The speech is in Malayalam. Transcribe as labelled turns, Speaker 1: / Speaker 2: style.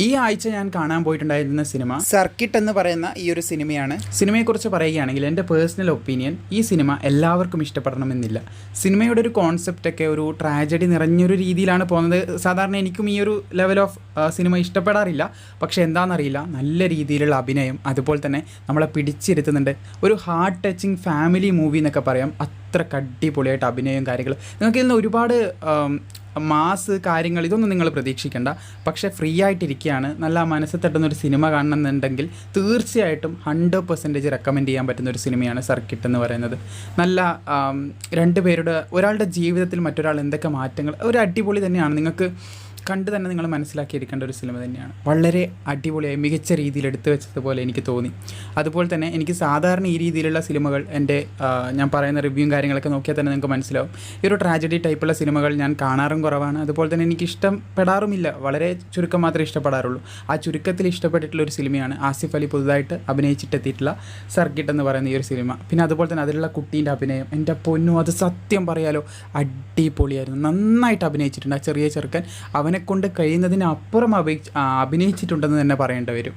Speaker 1: ഈ ആഴ്ച ഞാൻ കാണാൻ പോയിട്ടുണ്ടായിരുന്ന സിനിമ സർക്കിട്ട് എന്ന് പറയുന്ന ഈ ഒരു സിനിമയാണ്. സിനിമയെക്കുറിച്ച് പറയുകയാണെങ്കിൽ എൻ്റെ പേഴ്സണൽ ഒപ്പീനിയൻ, ഈ സിനിമ എല്ലാവർക്കും ഇഷ്ടപ്പെടണമെന്നില്ല. സിനിമയുടെ ഒരു കോൺസെപ്റ്റൊക്കെ ഒരു ട്രാജഡി നിറഞ്ഞൊരു രീതിയിലാണ് പോകുന്നത്. സാധാരണ എനിക്കും ഈ ഒരു ലെവൽ ഓഫ് സിനിമ ഇഷ്ടപ്പെടാറില്ല. പക്ഷേ എന്താണെന്നറിയില്ല, നല്ല രീതിയിലുള്ള അഭിനയം, അതുപോലെ തന്നെ നമ്മളെ പിടിച്ചിരുത്തുന്നുണ്ട്. ഒരു ഹാർട്ട് ടച്ചിങ് ഫാമിലി മൂവി എന്നൊക്കെ പറയാം. അത്ര അടിപൊളിയായിട്ട് അഭിനയവും കാര്യങ്ങൾ. നിങ്ങൾക്ക് ഇതിൽ നിന്ന് ഒരുപാട് മാസ് കാര്യങ്ങൾ ഇതൊന്നും നിങ്ങൾ പ്രതീക്ഷിക്കേണ്ട. പക്ഷേ ഫ്രീ ആയിട്ടിരിക്കുകയാണ്, നല്ല മനസ്സ് തട്ടുന്നൊരു സിനിമ കാണണമെന്നുണ്ടെങ്കിൽ തീർച്ചയായിട്ടും 100% റെക്കമെൻഡ് ചെയ്യാൻ പറ്റുന്ന ഒരു സിനിമയാണ് സർക്കിട്ട് എന്ന് പറയുന്നത്. നല്ല രണ്ടുപേരുടെ, ഒരാളുടെ ജീവിതത്തിൽ മറ്റൊരാൾ എന്തൊക്കെ മാറ്റങ്ങൾ, ഒരു അടിപൊളി തന്നെയാണ്. നിങ്ങൾക്ക് കണ്ട് തന്നെ നിങ്ങൾ മനസ്സിലാക്കിയിരിക്കേണ്ട ഒരു സിനിമ തന്നെയാണ്. വളരെ അടിപൊളിയായി മികച്ച രീതിയിൽ എടുത്തു വെച്ചതുപോലെ എനിക്ക് തോന്നി. അതുപോലെ തന്നെ എനിക്ക് സാധാരണ ഈ രീതിയിലുള്ള സിനിമകൾ, എൻ്റെ ഞാൻ പറയുന്ന റിവ്യൂവും കാര്യങ്ങളൊക്കെ നോക്കിയാൽ തന്നെ നിങ്ങൾക്ക് മനസ്സിലാവും, ഈ ഒരു ട്രാജഡി ടൈപ്പുള്ള സിനിമകൾ ഞാൻ കാണാറും കുറവാണ്. അതുപോലെ തന്നെ എനിക്ക് ഇഷ്ടപ്പെടാറുമില്ല, വളരെ ചുരുക്കം മാത്രമേ ഇഷ്ടപ്പെടാറുള്ളൂ. ആ ചുരുക്കത്തിൽ ഇഷ്ടപ്പെട്ടിട്ടുള്ള ഒരു സിനിമയാണ് ആസിഫ് അലി പുതുതായിട്ട് അഭിനയിച്ചിട്ടെത്തിയിട്ടുള്ള സർക്കിട്ട് എന്ന് പറയുന്ന ഈ ഒരു സിനിമ. പിന്നെ അതുപോലെ തന്നെ അതിലുള്ള കുട്ടീൻ്റെ അഭിനയം, എൻ്റെ പൊന്നു, അത് സത്യം പറയാലോ അടിപൊളിയായിരുന്നു. നന്നായിട്ട് അഭിനയിച്ചിട്ടുണ്ട് ആ ചെറിയ ചെറുക്കൻ. അവനെക്കൊണ്ട് കഴിയുന്നതിനപ്പുറം അഭിനയിച്ചിട്ടുണ്ടെന്ന് തന്നെ പറയേണ്ടി വരും.